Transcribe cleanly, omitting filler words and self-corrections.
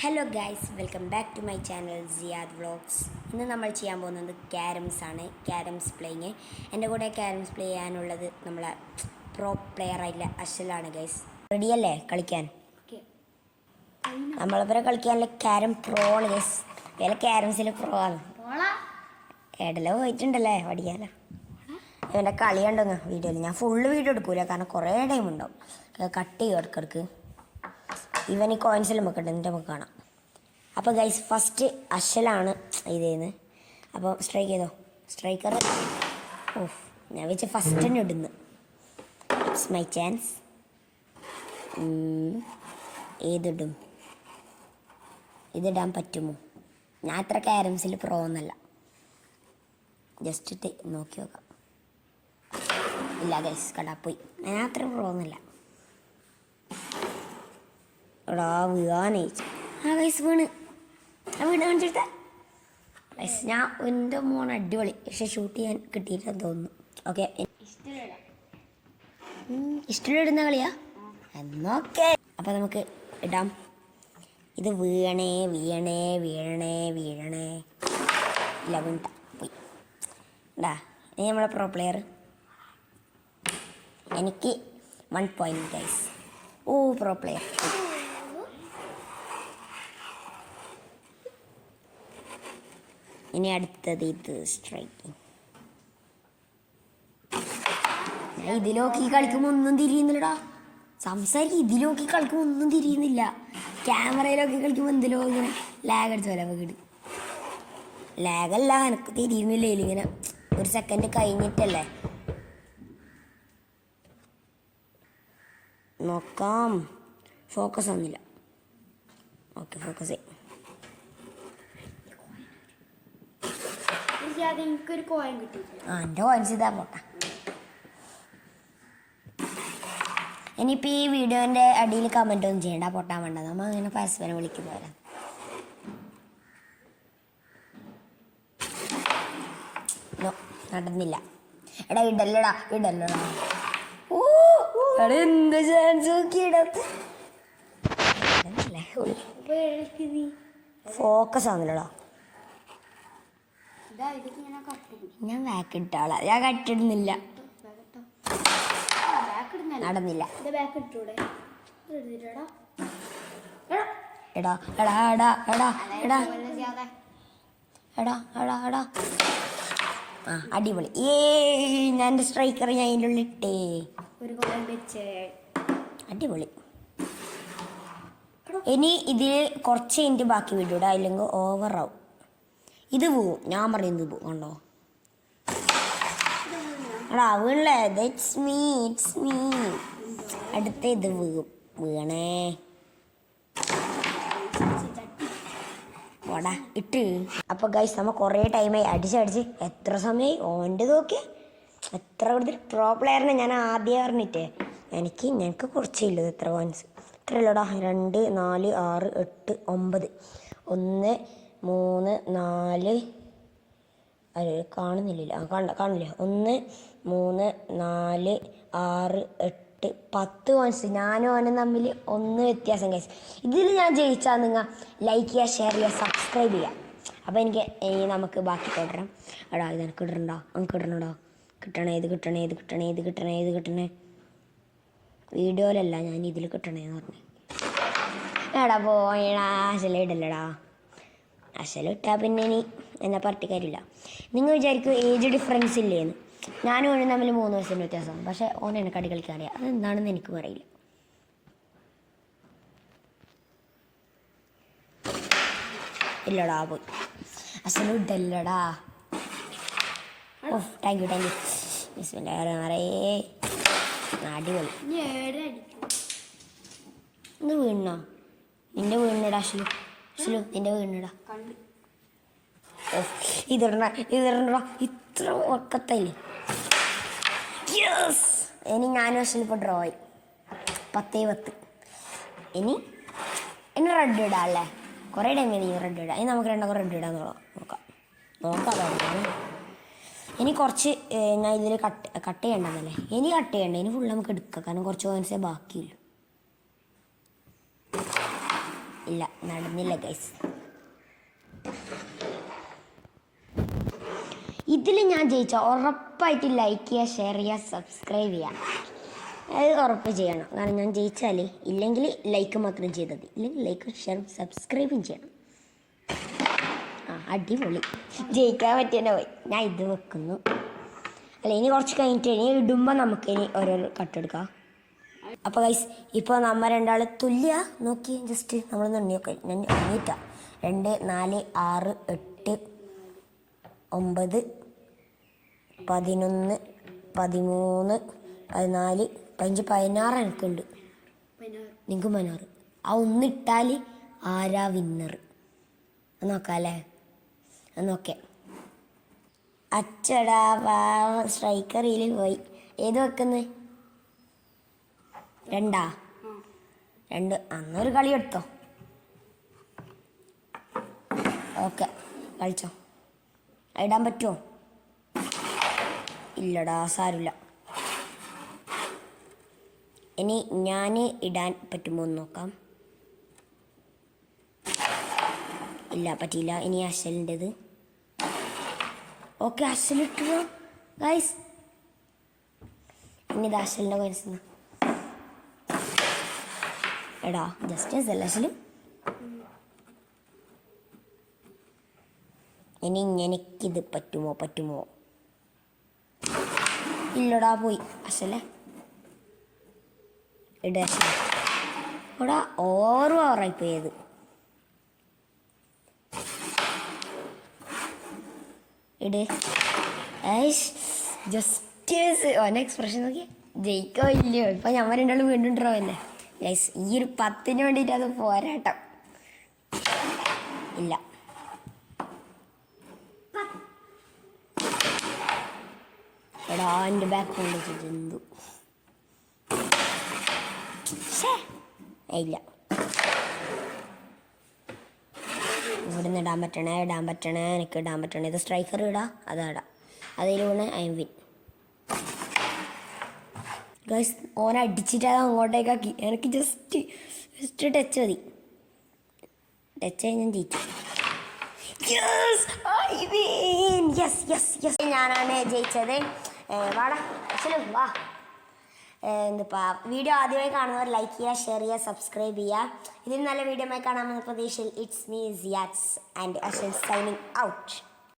Hello guys, welcome back to my channel Siyad vlogs. ഇന്ന് നമ്മൾ ചെയ്യാൻ പോകുന്നത് ക്യാരംസ് ആണ്. Carroms playing. എൻ്റെ കൂടെ ക്യാരംസ് പ്ലേ ചെയ്യാനുള്ളത് നമ്മളെ പ്രോ പ്ലെയർ ആയിട്ടുള്ള അഷലാണ് ഗൈസ്. റെഡിയല്ലേ കളിക്കാൻ? നമ്മളിവരെ കളിക്കാനുള്ള ക്യാരം പ്രോ ആണ് ഗൈസ്. വേറെ ക്യാരംസിൽ പ്രോ ആണ്. എടലോ പോയിട്ടുണ്ടല്ലേ പഠിക്കാനോ. എൻ്റെ കളി കണ്ടോങ്ങ വീഡിയോയിൽ. ഞാൻ ഫുള്ള് വീഡിയോ എടുക്കൂല, കാരണം കുറേ ടൈം ഉണ്ടാവും. കട്ട് ചെയ്യും ഇടക്കിടക്ക്. ഇവൻ ഈ കോയിൻസിൽ നമുക്ക് ഉണ്ട്, എന്നിട്ട് നമുക്ക് കാണാം. അപ്പോൾ ഗൈസ്, ഫസ്റ്റ് അഷലാണ് ഇതേന്ന്. അപ്പോൾ സ്ട്രൈക്ക് ചെയ്തോ. സ്ട്രൈക്കർ ഞാൻ വെച്ച് ഫസ്റ്റ് തന്നെ ഇടുന്നു. It's my chance. ഏതിടും? ഇതിടാൻ പറ്റുമോ? ഞാൻ അത്ര ക്യാരംസിൽ പ്രോ ഒന്നല്ല, ജസ്റ്റ് ഇട്ട് നോക്കി നോക്കാം. ഇല്ല ഗൈസ്, കടാപ്പോയി. ഞാൻ അത്ര പ്രോ ഒന്നല്ല. എടാ വീഴാനേ. ഗൈസ് വീണ്. വീണ് കാണിച്ചെടുത്ത ഗൈസ്. ഞാൻ എൻ്റെ മോൻ അടിപൊളി, പക്ഷെ ഷൂട്ട് ചെയ്യാൻ കിട്ടിയിട്ടെന്ന് തോന്നുന്നു. ഓക്കെ, ഇഷ്ടമിടുന്ന കളിയാ എന്നൊക്കെ. അപ്പം നമുക്ക് ഇടാം. ഇത് വീഴണേ വീഴണേ വീഴണേ വീഴണേ. ഇല്ല, വീണ്ട പോയി. ഉണ്ടാ ഇനി നമ്മളെ പ്രോ പ്ലെയർ. എനിക്ക് 1 പോയിന്റ് ഗൈസ്. ഓ, പ്രോ പ്ലെയർ. ഇനി അടുത്തത് ഇത് സ്ട്രൈക്കിങ്. ഞാൻ ഇതിലോക്കി കളിക്കുമ്പോൾ ഒന്നും തിരിയുന്നില്ലടാ. ഇതിലോക്കി കളിക്കുമ്പോൾ ഒന്നും തിരിയുന്നില്ല. ക്യാമറയിലൊക്കെ കളിക്കുമ്പോൾ എന്തിലോ ഇങ്ങനെ ലാഗ് അടിച്ച പോലെ വീട്. ലാഗല്ല, എനിക്ക് തിരിയുന്നില്ല. ഇങ്ങനെ ഒരു സെക്കൻഡ് കഴിഞ്ഞിട്ടല്ലേ. നോക്കാം. ഫോക്കസ് ഒന്നുമില്ല. ഓക്കെ, ഫോക്കസ് ചെയ്യും. എനിക്കൊരു കോയിൻ കിട്ടി. എൻ്റെ കോയിൻസ് ഇതാ പോട്ട. ഇനിയിപ്പോൾ ഈ വീഡിയോൻ്റെ അടിയിൽ കമൻ്റ് ഒന്നും ചെയ്യണ്ട, പൊട്ടാൻ വേണ്ട. നമ്മൾ അങ്ങനെ പരസ്പരം വിളിക്കുന്നവരാ. നടന്നില്ല. എടാ ഇടല്ലടാ, ഇടല്ലടാ. ഓ എടാ, എന്ത് ചാൻസ് നോക്കിയിടത്ത്. ഫോക്കസ് ആവുന്നില്ലടാ. ഞാൻ ബാക്ക് ഇട്ടാളാ. ഞാൻ കട്ടിടുന്നില്ല. നടന്നില്ല. എടാ എടാ എടാ എടാ എടാ എടാ എടാ എടാ. ആ, അടിപൊളി. ഞാൻ എൻ്റെ സ്ട്രൈക്കർ ഞാൻ അതിൻ്റെ ഉള്ളിൽ ഇട്ടേ. അടിപൊളി. ഇനി ഇതിൽ കുറച്ച് കഴിഞ്ഞിട്ട് ബാക്കി വിടൂടാ, അല്ലെങ്കിൽ ഓവറാവും. ഇത് പോവും. ഞാൻ പറയുന്നത് പോവും. കണ്ടോ? എടാ വീണല്ലേ. It's me, it's me. അടുത്ത ഇത് വീണേ. ഓടാ ഇട്ട്. അപ്പോൾ ഗൈസ്, നമ്മൾ കുറേ ടൈമായി അടിച്ചടിച്ച്. എത്ര സമയമായി ഓൻ്റെ നോക്കി. എത്ര കൂടുതൽ പ്രോ പ്ലെയറിനെ ഞാൻ ആദ്യം പറഞ്ഞിട്ടേ. ഞങ്ങൾക്ക് കുറച്ചില്ലത്. എത്ര പോയിൻറ്റ്സ് ഇത്രയല്ലടാ. 2 4 6 8 9. 1 3 4 കാണുന്നില്ല. കാണില്ല. 1 3 4 6 8 10 പോയിൻറ്റ്സ്. ഞാനും അവനും തമ്മിൽ 1 വ്യത്യാസം ഗൈസ്. ഇതിൽ ഞാൻ ജയിച്ചാൽ നിങ്ങൾ ലൈക്ക് ചെയ്യുക, ഷെയർ ചെയ്യുക, സബ്സ്ക്രൈബ് ചെയ്യുക. അപ്പോൾ നമുക്ക് ബാക്കി തുടരാം. എടാ ഇത് എനിക്ക് ഇടണ്ട, നമുക്ക് ഇടണടാ. കിട്ടണേ, ഇത് കിട്ടണേ, ഇത് കിട്ടണേ, ഇത് കിട്ടണേ, ഇത് കിട്ടണേ. വീഡിയോയിലല്ല, ഞാൻ ഇതിൽ കിട്ടണേന്ന് പറഞ്ഞു. എടാ പോയടാ. അശല ഇടല്ലടാ. അശല ഇട്ടാൽ പിന്നെ ഇനി എന്നെ പറഞ്ഞിട്ട് കാര്യമില്ല. നിങ്ങൾ വിചാരിക്കും ഏജ് ഡിഫറൻസ് ഇല്ലേന്ന്. ഞാനും ഓനും തമ്മിൽ 3 വയസ്സിൻ്റെ വ്യത്യാസമാണ്. പക്ഷേ ഓൻ എന്നെ കടി കളിക്കാൻ അറിയാം. അതെന്താണെന്ന് എനിക്കും അറിയില്ല. ഇല്ലടാ, പോയി. അശല ഇടല്ലടാ. ഓ, താങ്ക് യു ബിസ്മില്ലാഹിർ. അടിപൊളി. ഇത് വീണോ? നിന്റെ വീണിടാ അശ്ലു. നിന്റെ വീണിടാ. ഇതിടണ ഇത്ര ഒക്കത്തല്ലേ. യെസ്. ഇനി ഞാനും അശ്ലു ഇപ്പോൾ ഡ്രോ ആയി. 10-10. ഇനി റെഡ് ഇടാം അല്ലേ? കുറേ ടൈം ഇനി റെഡ് ഇടാം. ഇനി നമുക്ക് രണ്ടൊക്കെ റെഡ് ഇടാന്നുള്ളൂ. നോക്കാം. ഇനി കുറച്ച് ഞാൻ ഇതിൽ കട്ട് ചെയ്യണ്ടെന്നല്ലേ. ഇനി കട്ട് ചെയ്യണ്ട. ഇനി ഫുൾ നമുക്ക് എടുക്കാം, കാരണം കുറച്ച് പോയിൻറ്റ്സേ ബാക്കിയുള്ളൂ. ഇല്ല, നടന്നില്ല ഗൈസ്. ഇതിൽ ഞാൻ ജയിച്ച ഉറപ്പായിട്ട് ലൈക്ക് ചെയ്യുക, ഷെയർ ചെയ്യുക, സബ്സ്ക്രൈബ് ചെയ്യുക. അത് ഉറപ്പ് ചെയ്യണം. കാരണം ഞാൻ ജയിച്ചാൽ, ഇല്ലെങ്കിൽ ലൈക്ക് മാത്രം ചെയ്താൽ മതി. ഇല്ലെങ്കിൽ ലൈക്ക് ഷെയർ സബ്സ്ക്രൈബും ചെയ്യണം. അടിപൊളി, ജയിക്കാൻ പറ്റിയെന്നെ പോയി. ഞാൻ ഇത് വെക്കുന്നു. അല്ല, ഇനി കുറച്ച് കഴിഞ്ഞിട്ട് ഇനി ഇടുമ്പോൾ നമുക്ക് ഇനി ഓരോരോ കട്ടെടുക്കാം. അപ്പോൾ ഗൈസ്, ഇപ്പോൾ നമ്മൾ രണ്ടാൾ തുല്യ നോക്കി ജസ്റ്റ് നമ്മൾ എണ്ണിയൊക്കെ ഞാൻ എണ്ണീറ്റാ. 2, 4, 6, 8, 9, 11, 13, 14, 15, 16 എനിക്കുണ്ട്. നിങ്ങൾക്ക് 16. ആ ഒന്നിട്ടാൽ ആരാ വിന്നർ നോക്കാം അല്ലേ? നോക്കേ. അച്ചടാ സ്ട്രൈക്കറിൽ പോയി. ഏത് വെക്കുന്നത്? 2 2. അന്നൊരു കളി എടുത്തോ. ഓക്കെ, കളിച്ചോ. ഇടാൻ പറ്റുമോ? ഇല്ലടാ, സാരമില്ല. ഇനി ഞാൻ ഇടാൻ പറ്റുമോ എന്ന് നോക്കാം. ഇല്ല, പറ്റിയില്ല. ഇനി അശലിൻ്റെത്. Okay, അശലിട്ടോ guys. ഇനി ഇത് അശലിൻ്റെ കോയിൻസ് എടാ, ജസ്റ്റ് സെലക്ഷനും. ഇനി എനിക്കിത് പറ്റുമോ? ഇല്ലടാ, പോയി അശലേ. ഇട എടാ, ഓവറായി പോയത്. ഇട്. ജസ്റ്റ് ഓൻ്റെ എക്സ്പ്രഷൻ നോക്കി. ജയിക്കോ ഇല്ലയോ? ഇപ്പം ഞമ്മ രണ്ടാളും വീണ്ടും ഡ്രോ അല്ലേ ഗൈസ്. ഈ ഒരു 10ന് വേണ്ടിയിട്ട് അത് പോരാട്ടം. ഇല്ല, എടാ എൻ്റെ ബാക്ക് കൊണ്ടുവച്ചിട്ട് എന്തു. ഇല്ല, ഇവിടുന്ന് ഇടാൻ പറ്റണേ. എനിക്ക് ഇടാൻ പറ്റണേ. ഇത് സ്ട്രൈക്കർ ഇടാം, അതാടാം. അതിലൂടെ ഐ വിൻ ഗൈസ്. ഓനെ അടിച്ചിട്ട് അത് അങ്ങോട്ടേക്കാക്കി. എനിക്ക് ജസ്റ്റ് ടച്ച് മതി. ടച്ച് കഴിഞ്ഞാൽ ജയിച്ചു. ഞാനാണ് ജയിച്ചത്. വാടാ വാ. എന്താ വീഡിയോ ആദ്യമായി കാണുന്നവർ ലൈക്ക് ചെയ്യുക, ഷെയർ ചെയ്യുക, സബ്സ്ക്രൈബ് ചെയ്യുക. ഇതിൽ നല്ല വീഡിയോ ആയി കാണാമെന്ന പ്രതീക്ഷയിൽ ഇറ്റ്സ് മീ സിയാറ്റ്സ് ആൻഡ് അഷൽ സൈനിങ് ഔട്ട്.